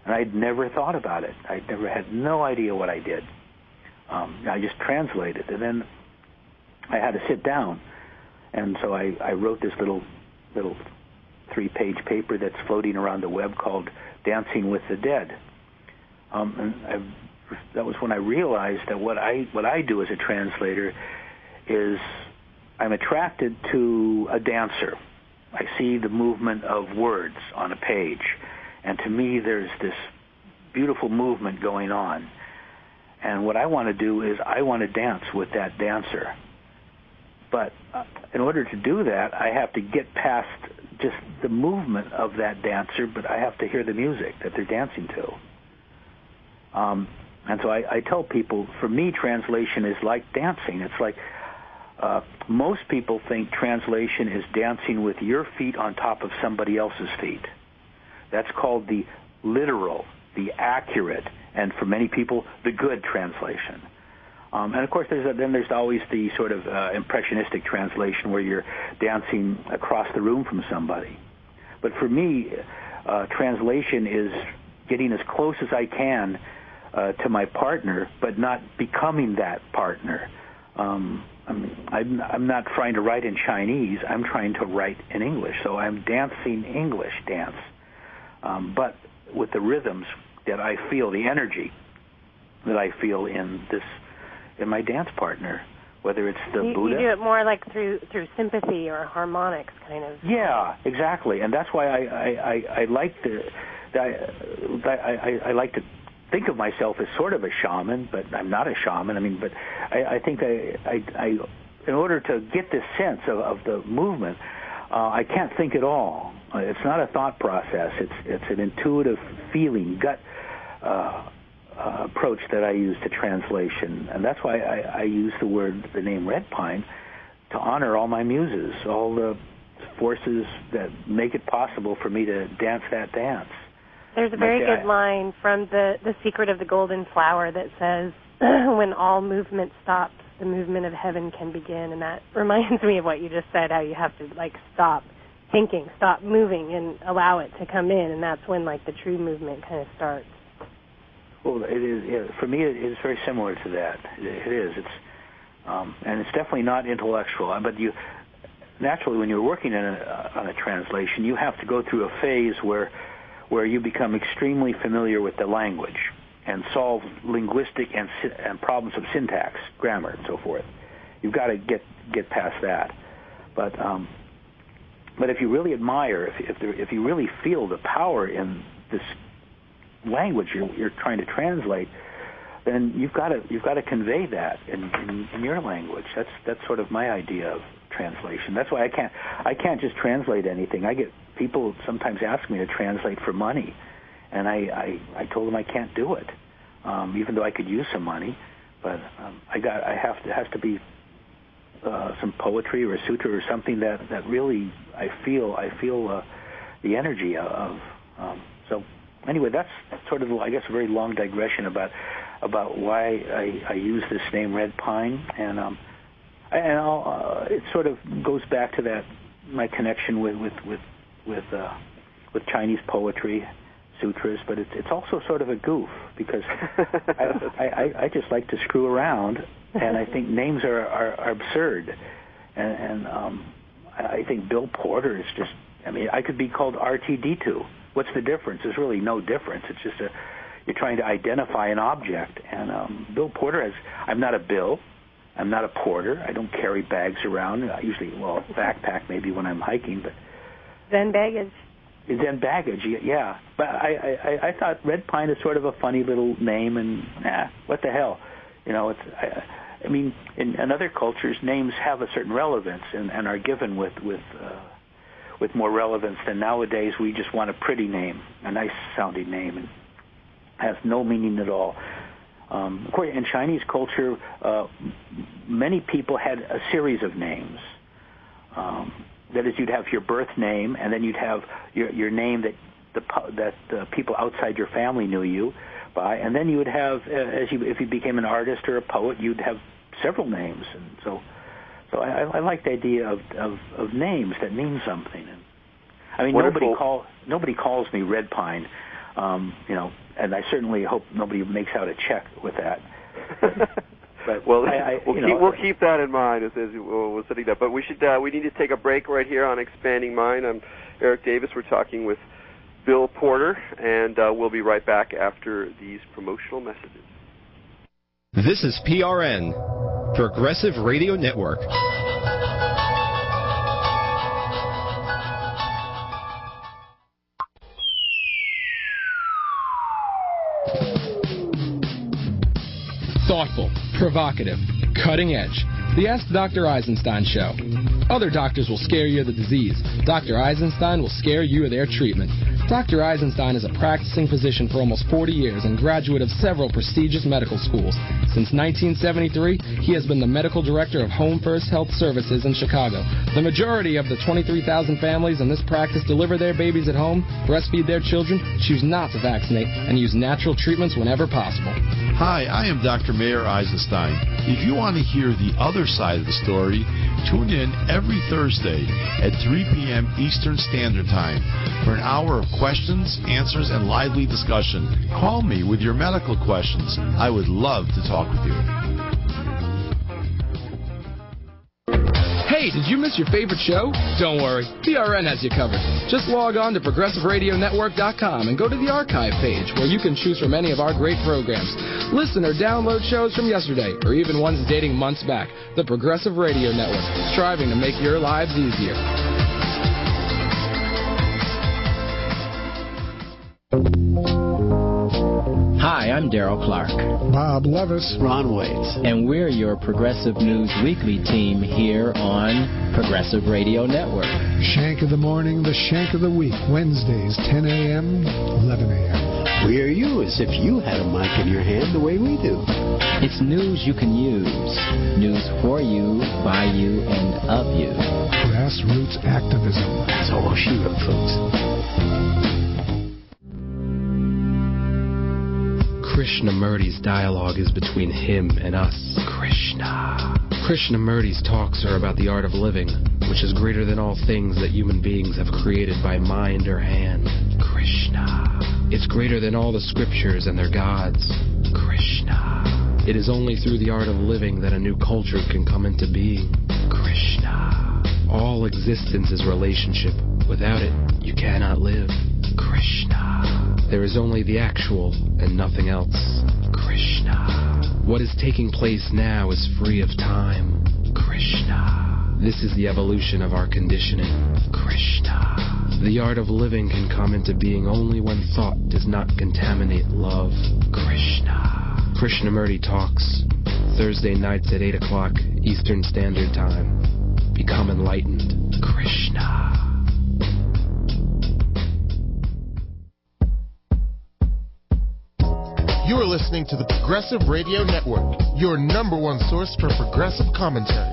[SPEAKER 4] And I'd never thought about it. I had no idea what I did. I just translated, and then I had to sit down, and so I wrote this little 3-page paper that's floating around the web called "Dancing with the Dead." And that was when I realized that what I do as a translator is I'm attracted to a dancer. I see the movement of words on a page, and to me there's this beautiful movement going on. And what I want to do is I want to dance with that dancer. But in order to do that, I have to get past just the movement of that dancer, but I have to hear the music that they're dancing to. And so I tell people, for me, translation is like dancing. It's like most people think translation is dancing with your feet on top of somebody else's feet. That's called the literal, the accurate, and for many people, the good translation. And of course, there's always the sort of impressionistic translation where you're dancing across the room from somebody. But for me, translation is getting as close as I can to my partner, but not becoming that partner. I'm not trying to write in Chinese. I'm trying to write in English. So I'm dancing English dance, but with the rhythms that I feel, the energy that I feel in my dance partner, whether it's the Buddha.
[SPEAKER 3] You do it more like through sympathy or harmonics, kind of.
[SPEAKER 4] Yeah, exactly, and that's why I like I like to think of myself as sort of a shaman, but I'm not a shaman. But I think I in order to get this sense of the movement, I can't think at all. It's not a thought process. It's an intuitive feeling, gut approach that I use to translation, and that's why I use the name Red Pine to honor all my muses, all the forces that make it possible for me to dance that dance.
[SPEAKER 3] There's a very good line from the Secret of the Golden Flower that says, "When all movement stops, the movement of heaven can begin." And that reminds me of what you just said, how you have to stop thinking, stop moving, and allow it to come in, and that's when the true movement kind of starts.
[SPEAKER 4] Well, it is for me. It is very similar to that. It is. It's and it's definitely not intellectual. But naturally, when you're working on a translation, you have to go through a phase where you become extremely familiar with the language and solve linguistic and problems of syntax, grammar, and so forth. You've got to get past that. But if you really admire, if you really feel the power in this language you're trying to translate, then you've got to convey that in your language. That's sort of my idea of translation. That's why I can't just translate anything. I get people sometimes ask me to translate for money, and I told them I can't do it, even though I could use some money. But it has to be some poetry or a sutra or something that really I feel the energy of. So anyway, that's sort of, I guess, a very long digression about why I use this name Red Pine, and it sort of goes back to that my connection with Chinese poetry, sutras, but it's also sort of a goof because I just like to screw around, and I think names are absurd, and I think Bill Porter is just I mean, I could be called RTD2. What's the difference? There's really no difference. It's just you're trying to identify an object. And Bill Porter I'm not a Bill. I'm not a porter. I don't carry bags around. I usually, backpack maybe when I'm hiking. But
[SPEAKER 3] Zen Baggage.
[SPEAKER 4] Zen Baggage, yeah. But I thought Red Pine is sort of a funny little name, and what the hell? You know, I mean, in other cultures, names have a certain relevance and are given with more relevance than nowadays. We just want a pretty name, a nice-sounding name, and has no meaning at all. Of course, in Chinese culture, many people had a series of names. That is, you'd have your birth name, and then you'd have your name that the people outside your family knew you by, and then you would have, if you became an artist or a poet, you'd have several names, and so I like the idea of names that mean something. And I mean, nobody calls me Red Pine, you know, and I certainly hope nobody makes out a check with that. But
[SPEAKER 2] well, we'll keep that in mind as we're sitting there. But we need to take a break right here on Expanding Mind. I'm Erik Davis. We're talking with Bill Porter, and we'll be right back after these promotional messages.
[SPEAKER 5] This is PRN, Progressive Radio Network.
[SPEAKER 6] Thoughtful, provocative, cutting edge. The Ask Dr. Eisenstein Show. Other doctors will scare you of the disease. Dr. Eisenstein will scare you of their treatment. Dr. Eisenstein is a practicing physician for almost 40 years and graduate of several prestigious medical schools. Since 1973, he has been the medical director of Home First Health Services in Chicago. The majority of the 23,000 families in this practice deliver their babies at home, breastfeed their children, choose not to vaccinate, and use natural treatments whenever possible.
[SPEAKER 7] Hi, I am Dr. Mayer Eisenstein. If you want to hear the other side of the story, tune in every Thursday at 3 p.m. Eastern Standard Time for an hour of questions, answers, and lively discussion. Call me with your medical questions. I would love to talk with you.
[SPEAKER 6] Hey, did you miss your favorite show? Don't worry, PRN has you covered. Just log on to ProgressiveRadioNetwork.com and go to the archive page where you can choose from any of our great programs. Listen or download shows from yesterday or even ones dating months back. The Progressive Radio Network, striving to make your lives easier.
[SPEAKER 8] Hi, I'm Daryl Clark.
[SPEAKER 9] Bob Levis.
[SPEAKER 8] Ron Waits. And we're your Progressive News Weekly team here on Progressive Radio Network.
[SPEAKER 9] Shank of the morning, the shank of the week. Wednesdays, 10 a.m., 11 a.m.
[SPEAKER 10] We are you as if you had a mic in your hand the way we do.
[SPEAKER 8] It's news you can use. News for you, by you, and of you.
[SPEAKER 9] Grassroots activism.
[SPEAKER 10] That's all she wrote, folks.
[SPEAKER 6] Krishnamurti's dialogue is between him and us. Krishna. Krishnamurti's talks are about the art of living, which is greater than all things that human beings have created by mind or hand. Krishna. It's greater than all the scriptures and their gods. Krishna. It is only through the art of living that a new culture can come into being. Krishna. All existence is relationship. Without it, you cannot live. Krishna. There is only the actual and nothing else. Krishna. What is taking place now is free of time. Krishna. This is the evolution of our conditioning. Krishna. The art of living can come into being only when thought does not contaminate love. Krishna. Krishnamurti Talks, Thursday nights at 8 o'clock Eastern Standard Time. Become enlightened. Krishna.
[SPEAKER 11] You are listening to the Progressive Radio Network, your number one source for progressive commentary.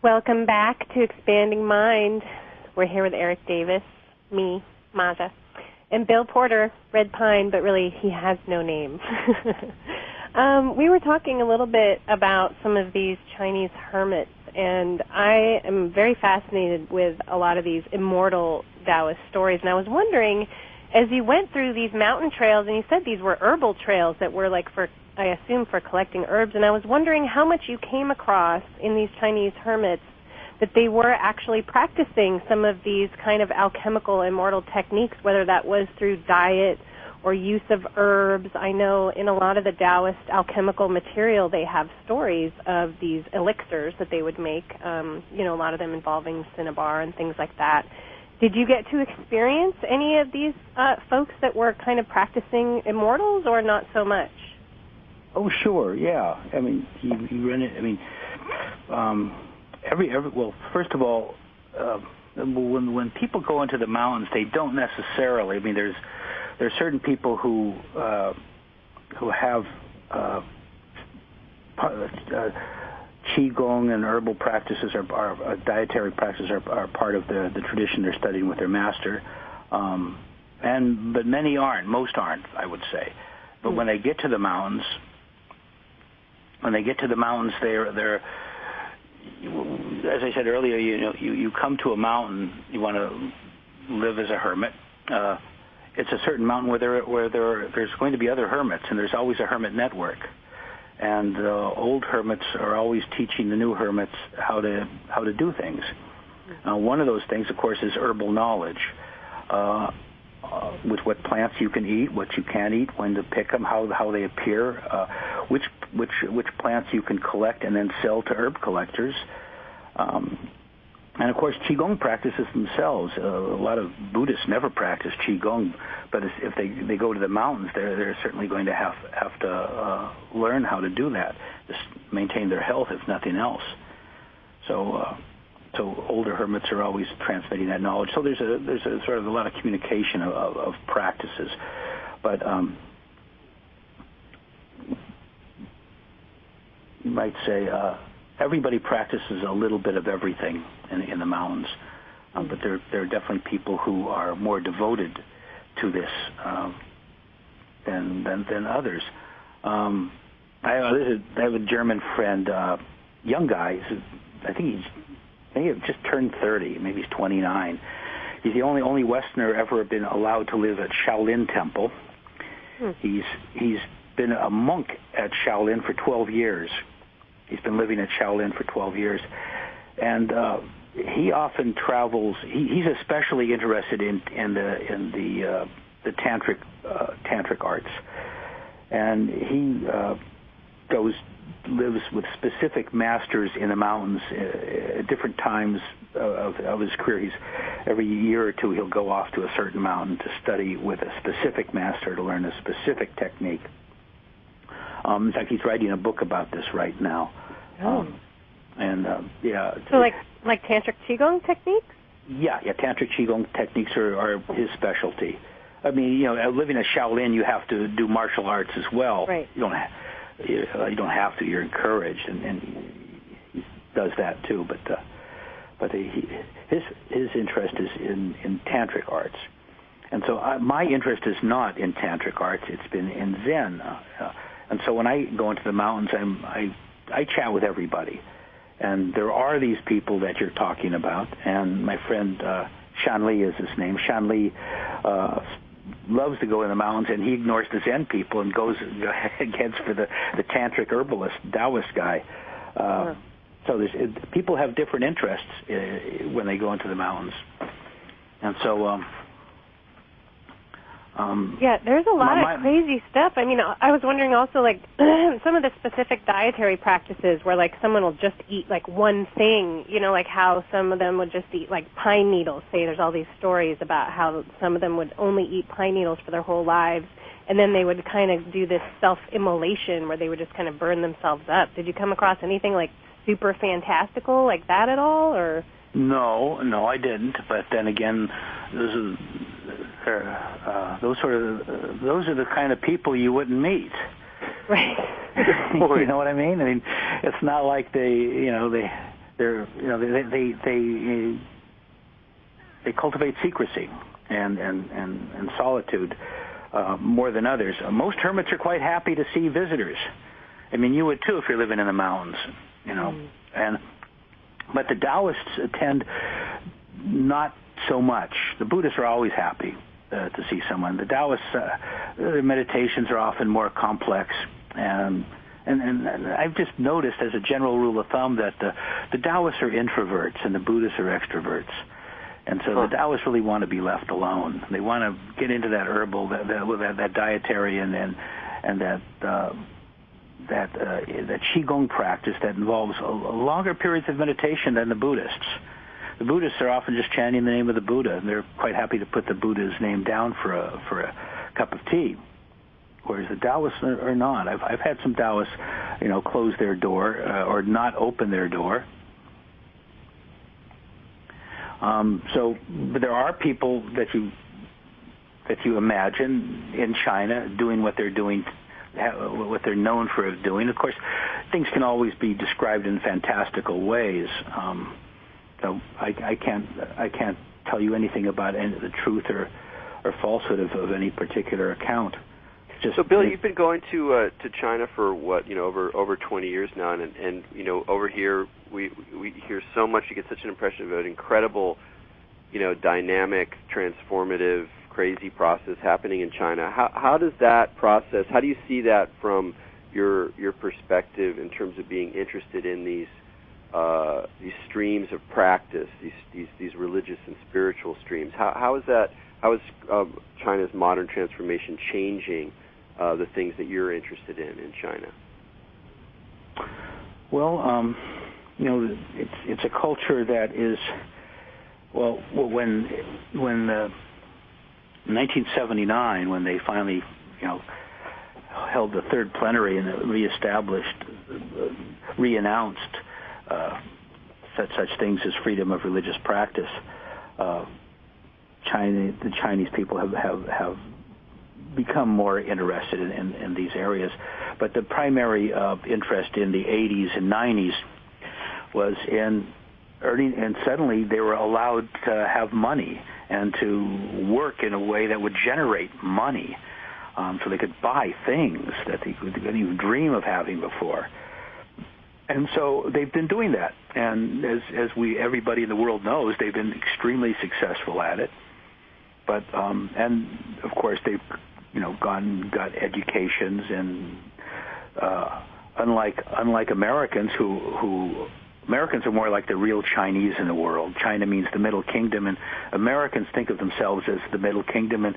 [SPEAKER 3] Welcome back to Expanding Mind. We're here with Erik Davis, me, Maja, and Bill Porter, Red Pine, but really he has no name. We were talking a little bit about some of these Chinese hermits, and I am very fascinated with a lot of these immortal Taoist stories, and I was wondering, as you went through these mountain trails, and you said these were herbal trails that were like for, I assume, for collecting herbs, and I was wondering how much you came across in these Chinese hermits that they were actually practicing some of these kind of alchemical immortal techniques, whether that was through diet or use of herbs. I know in a lot of the Taoist alchemical material, they have stories of these elixirs that they would make, a lot of them involving cinnabar and things like that. Did you get to experience any of these folks that were kind of practicing immortals, or not so much?
[SPEAKER 4] Oh, sure, yeah. I mean, you run it. I mean, well, first of all, when people go into the mountains, they don't necessarily. I mean, there's certain people who have qigong and herbal practices are dietary practices are part of the tradition they're studying with their master, but many aren't. Most aren't, I would say. But when they get to the mountains, they're as I said earlier, you come to a mountain, you want to live as a hermit. It's a certain mountain where there's going to be other hermits, and there's always a hermit network. And old hermits are always teaching the new hermits how to do things. One of those things, of course, is herbal knowledge, with what plants you can eat, what you can't eat, when to pick them, how they appear, which plants you can collect and then sell to herb collectors. And of course, qigong practices themselves. A lot of Buddhists never practice qigong, but if they go to the mountains, they're certainly going to have to learn how to do that, just maintain their health, if nothing else. So older hermits are always transmitting that knowledge. So there's a sort of a lot of communication of practices, but you might say. Everybody practices a little bit of everything in the mountains, but there are definitely people who are more devoted to this than others. I have a German friend, young guy. I think he just turned 30. Maybe he's 29. He's the only Westerner ever been allowed to live at Shaolin Temple. He's been a monk at Shaolin for 12 years. He's been living at Shaolin for 12 years, and he often travels. He's especially interested in the tantric arts, and he lives with specific masters in the mountains at different times of his career. Every year or two he'll go off to a certain mountain to study with a specific master to learn a specific technique. In fact, he's writing a book about this right now.
[SPEAKER 3] So like tantric qigong techniques?
[SPEAKER 4] Yeah, tantric qigong techniques are his specialty. I mean, living at Shaolin, you have to do martial arts as well.
[SPEAKER 3] Right.
[SPEAKER 4] You don't have to. You're encouraged, and he does that too. But his interest is in tantric arts, and so my interest is not in tantric arts. It's been in Zen. And so when I go into the mountains, I chat with everybody. And there are these people that you're talking about. And my friend Shanli is his name. Shanli loves to go in the mountains, and he ignores the Zen people and goes against for the tantric herbalist, Taoist guy. So people have different interests when they go into the mountains. And so...
[SPEAKER 3] there's a lot of crazy stuff. I mean, I was wondering also, like, some of the specific dietary practices where, like, someone will just eat, like, one thing, like how some of them would just eat, like, pine needles. Say there's all these stories about how some of them would only eat pine needles for their whole lives, and then they would kind of do this self-immolation where they would just kind of burn themselves up. Did you come across anything, like, super fantastical like that at all, or...?
[SPEAKER 4] No, I didn't. But then again, those are the kind of people you wouldn't meet.
[SPEAKER 3] Right.
[SPEAKER 4] You know what I mean? I mean, it's not like they cultivate secrecy and solitude more than others. Most hermits are quite happy to see visitors. I mean, you would too if you're living in the mountains, But the Taoists attend not so much. The Buddhists are always happy to see someone. The Taoists, their meditations are often more complex, and And I've just noticed as a general rule of thumb that the Taoists are introverts and the Buddhists are extroverts. And so the Taoists really want to be left alone. They want to get into that herbal, that dietary, and that Qigong practice that involves longer periods of meditation than the Buddhists. The Buddhists are often just chanting the name of the Buddha, and they're quite happy to put the Buddha's name down for a cup of tea. Whereas the Taoists are not. I've had some Taoists, close their door or not open their door. But there are people that you imagine in China doing what they're doing, what they're known for doing. Of course, things can always be described in fantastical ways. So I can't tell you anything about the truth or falsehood of any particular account.
[SPEAKER 2] So, Bill, you've been going to China for what, over 20 years now, and over here we hear so much. You get such an impression of an incredible, dynamic, transformative, crazy process happening in China. How does that process? How do you see that from your perspective in terms of being interested in these streams of practice, these religious and spiritual streams? How is China's modern transformation changing the things that you're interested in China?
[SPEAKER 4] Well, it's a culture that is, when 1979, when they finally, held the third plenary and reannounced such things as freedom of religious practice, the Chinese people have become more interested in these areas. But the primary interest in the 80s and 90s was in earning, and suddenly they were allowed to have money and to work in a way that would generate money, so they could buy things that they couldn't even dream of having before. And so they've been doing that, and as everybody in the world knows, they've been extremely successful at it. But and of course they've got educations, and unlike Americans who Americans are more like the real Chinese in the world. China means the Middle Kingdom, and Americans think of themselves as the Middle Kingdom, and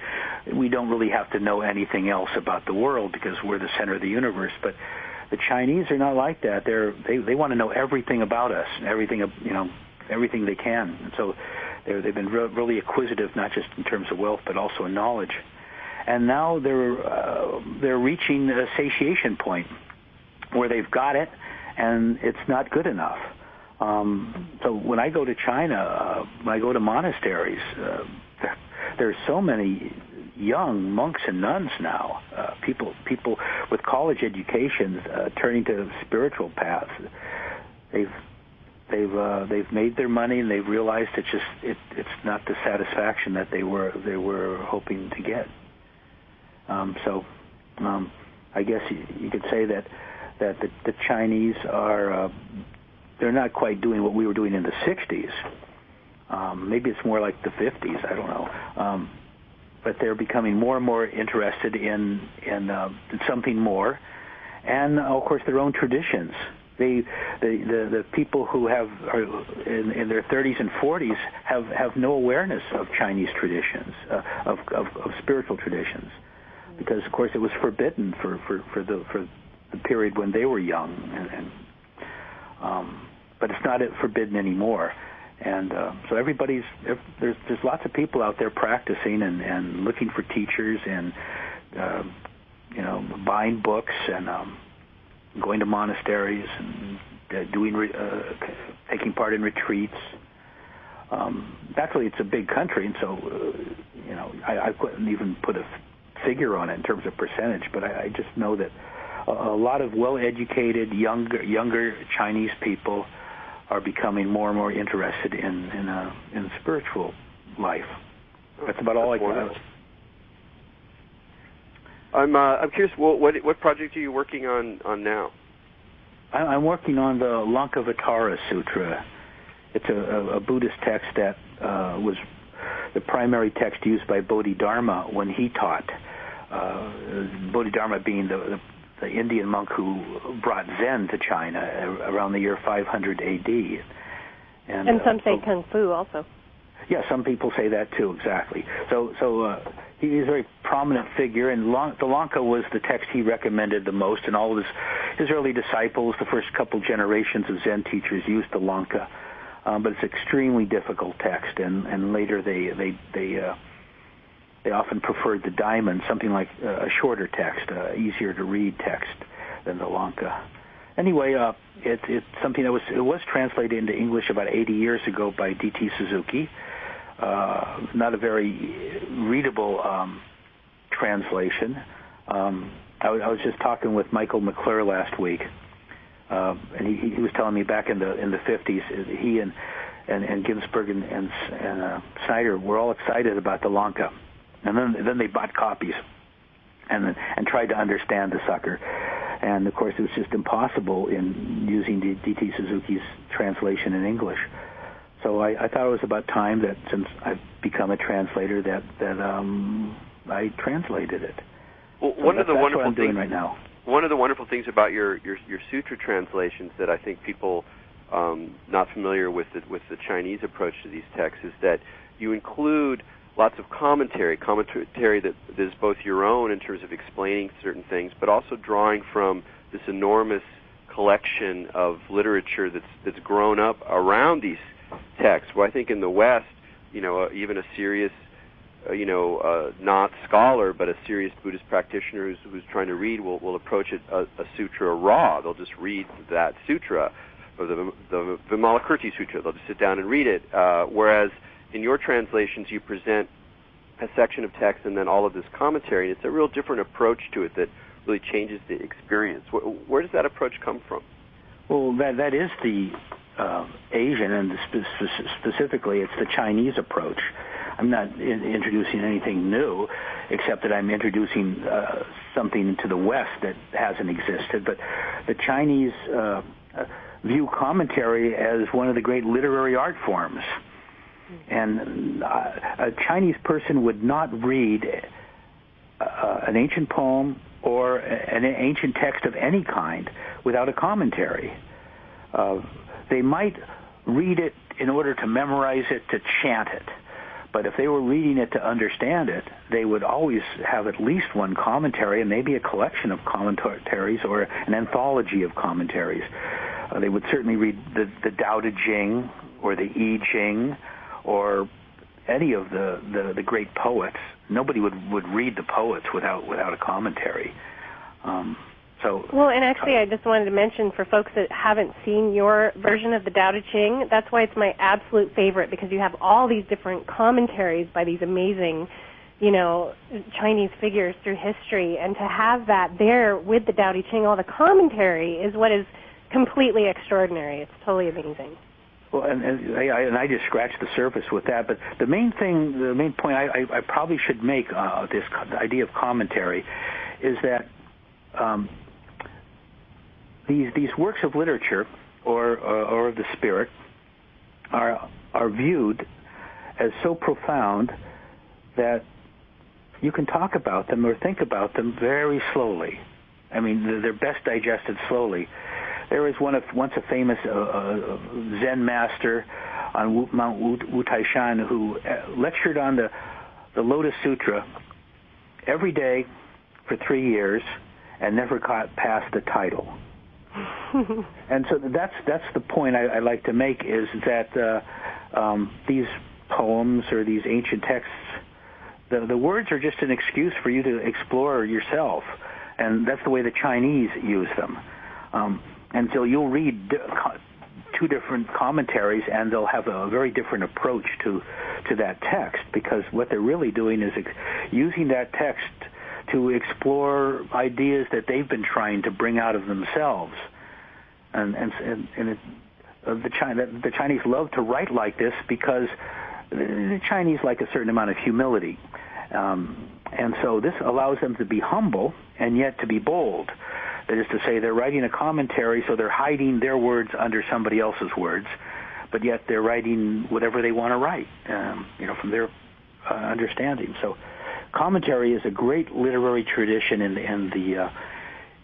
[SPEAKER 4] we don't really have to know anything else about the world because we're the center of the universe. But the Chinese are not like that. They want to know everything about us, everything they can, and so they've been really acquisitive, not just in terms of wealth but also in knowledge. And now they're reaching a satiation point where they've got it, and it's not good enough. So when I go to China, when I go to monasteries, there's so many young monks and nuns now, people with college educations turning to spiritual paths. They've made their money, and they've realized it's not the satisfaction that they were hoping to get. I guess you could say that the Chinese are they're not quite doing what we were doing in the 60s. Maybe it's more like the 50s. I don't know. But they're becoming more and more interested in something more, and of course their own traditions. The people who are in their 30s and 40s have no awareness of Chinese traditions, of spiritual traditions, because of course it was forbidden for the period when they were young, but it's not forbidden anymore. And so there's lots of people out there practicing and looking for teachers, and buying books and going to monasteries and taking part in retreats. Naturally, it's a big country, and so I couldn't even put a figure on it in terms of percentage, but I just know that a lot of well-educated younger Chinese people are becoming more and more interested in spiritual life. That's about all I can.
[SPEAKER 2] I'm curious. What project are you working on now?
[SPEAKER 4] I'm working on the Lankavatara Sutra. It's a Buddhist text that was the primary text used by Bodhidharma when he taught. Bodhidharma being the the Indian monk who brought Zen to China around the year 500 A.D.
[SPEAKER 3] And some say Kung Fu also.
[SPEAKER 4] Yeah, some people say that too, exactly. So he is a very prominent figure, and the Lanka was the text he recommended the most, and all of his early disciples, the first couple generations of Zen teachers, used the Lanka. But it's an extremely difficult text, and later they often preferred the Diamond, something like a shorter text, easier to read text than the Lanka. Anyway, it's something that was translated into English about 80 years ago by D.T. Suzuki. Not a very readable translation. I was just talking with Michael McClure last week, and he was telling me back in the 50s, he and Ginsburg and Snyder were all excited about the Lanka, and then they bought copies and tried to understand the sucker. And, of course, it was just impossible in using D.T. Suzuki's translation in English. So I thought it was about time that, since I've become a translator, that I translated it.
[SPEAKER 2] Well,
[SPEAKER 4] so that's what I'm doing right now.
[SPEAKER 2] One of the wonderful things about your sutra translations that I think people not familiar with the Chinese approach to these texts is that you include lots of commentary that is both your own in terms of explaining certain things, but also drawing from this enormous collection of literature that's grown up around these texts. Well, I think in the West, even a serious, not scholar, but a serious Buddhist practitioner who's trying to read will approach a sutra raw. They'll just read that sutra, or the Vimalakirti Sutra. They'll just sit down and read it, whereas in your translations, you present a section of text and then all of this commentary. It's a real different approach to it that really changes the experience. Where does that approach come from?
[SPEAKER 4] Well, that is the Asian, and specifically it's the Chinese approach. I'm not introducing anything new, except that I'm introducing something into the West that hasn't existed. But the Chinese view commentary as one of the great literary art forms. And a Chinese person would not read an ancient poem or an ancient text of any kind without a commentary. They might read it in order to memorize it, to chant it. But if they were reading it to understand it, they would always have at least one commentary, and maybe a collection of commentaries or an anthology of commentaries. They would certainly read the Tao Te Ching or the I Ching, or any of the great poets. Nobody would read the poets without a commentary.
[SPEAKER 3] Well, and actually, I just wanted to mention for folks that haven't seen your version of the Tao Te Ching, that's why it's my absolute favorite, because you have all these different commentaries by these amazing, Chinese figures through history, and to have that there with the Tao Te Ching, all the commentary, is what is completely extraordinary. It's totally amazing.
[SPEAKER 4] Well, and I just scratched the surface with that. But the main point I probably should make this idea of commentary is that these works of literature or of the spirit are viewed as so profound that you can talk about them or think about them very slowly. I mean, they're best digested slowly. There was once a famous Zen master on Mount Wu Taishan who lectured on the Lotus Sutra every day for 3 years and never got past the title. And so that's the point I like to make, is that these poems or these ancient texts, the words are just an excuse for you to explore yourself, and that's the way the Chinese use them. And so you'll read two different commentaries, and they'll have a very different approach to that text, because what they're really doing is using that text to explore ideas that they've been trying to bring out of themselves. The Chinese love to write like this because the Chinese like a certain amount of humility. And so this allows them to be humble and yet to be bold. That is to say, they're writing a commentary, so they're hiding their words under somebody else's words, but yet they're writing whatever they want to write, from their understanding. So commentary is a great literary tradition in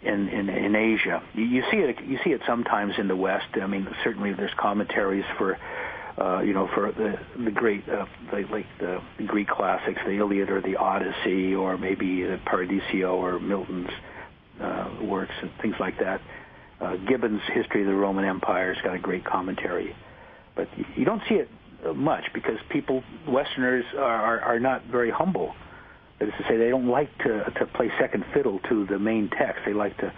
[SPEAKER 4] in Asia. You see it sometimes in the West. I mean, certainly there's commentaries for for the great like the Greek classics, the Iliad or the Odyssey, or maybe the Paradiso or Milton's works and things like that. Gibbon's History of the Roman Empire has got a great commentary, but you don't see it much because Westerners are not very humble. That is to say, they don't like to play second fiddle to the main text. They like to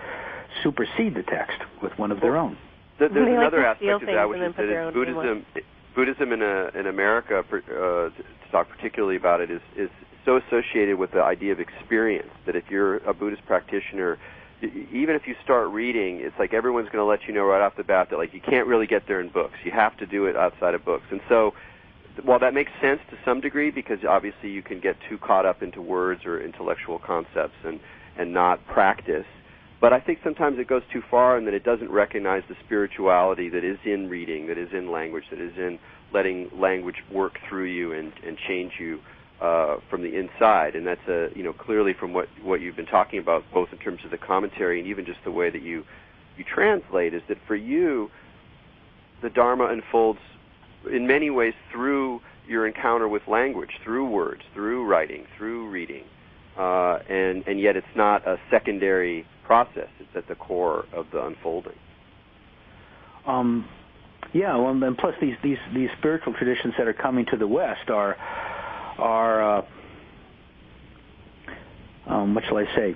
[SPEAKER 4] supersede the text with one of their own.
[SPEAKER 2] There's another aspect of that, which is that Buddhism in America, to talk particularly about it, is so associated with the idea of experience that if you're a Buddhist practitioner, even if you start reading, it's like everyone's going to let you know right off the bat that like you can't really get there in books. You have to do it outside of books. And so while that makes sense to some degree, because obviously you can get too caught up into words or intellectual concepts and not practice, but I think sometimes it goes too far and that it doesn't recognize the spirituality that is in reading, that is in language, that is in letting language work through you and change you from the inside. And that's clearly from what you've been talking about, both in terms of the commentary and even just the way that you translate, is that for you, the Dharma unfolds in many ways through your encounter with language, through words, through writing, through reading, and yet it's not a secondary process. It's at the core of the unfolding.
[SPEAKER 4] And plus these spiritual traditions that are coming to the West are what shall I say?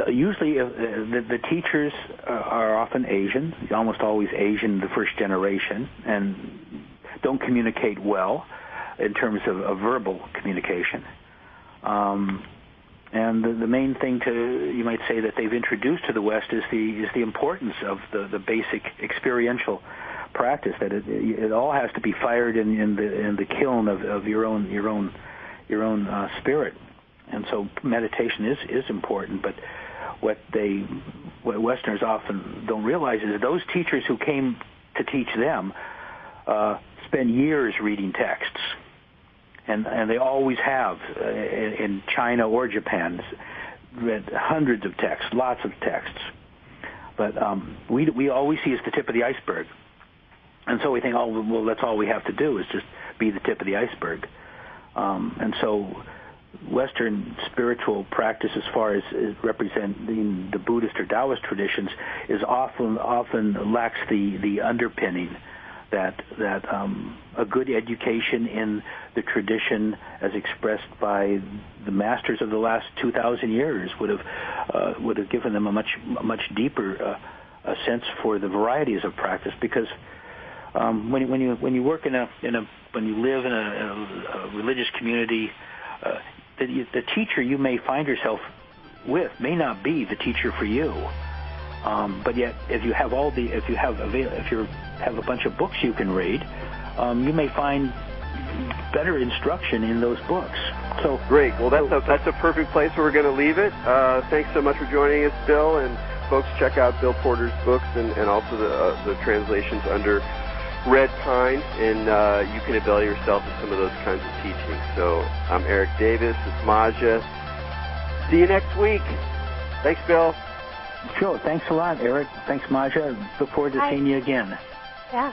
[SPEAKER 4] Usually the teachers are often Asian, almost always Asian, the first generation, and don't communicate well in terms of verbal communication. And the main thing you might say that they've introduced to the West is the importance of the basic experiential practice, that it all has to be fired in the kiln of your own spirit. And so meditation is important, but what Westerners often don't realize is that those teachers who came to teach them spend years reading texts, and they always have in China or Japan read hundreds of texts, lots of texts. But we always see is the tip of the iceberg, and so we think, that's all we have to do is just be the tip of the iceberg. And so Western spiritual practice, as far as representing the Buddhist or Taoist traditions, is often lacks the underpinning that a good education in the tradition, as expressed by the masters of the last 2,000 years, would have given them a much deeper sense for the varieties of practice. Because when you work when you live in a religious community, the teacher you may find yourself with may not be the teacher for you. But yet, if you have have a bunch of books you can read, you may find better instruction in those books. So
[SPEAKER 2] great. Well, that's a perfect place where we're going to leave it. Thanks so much for joining us, Bill. And folks, check out Bill Porter's books and also the translations under Red Pine, and you can avail yourself of some of those kinds of teachings. So I'm Erik Davis. It's Maja. See you next week. Thanks, Bill.
[SPEAKER 4] Sure. Thanks a lot, Erik. Thanks, Maja. Look forward to seeing you again.
[SPEAKER 3] Yeah.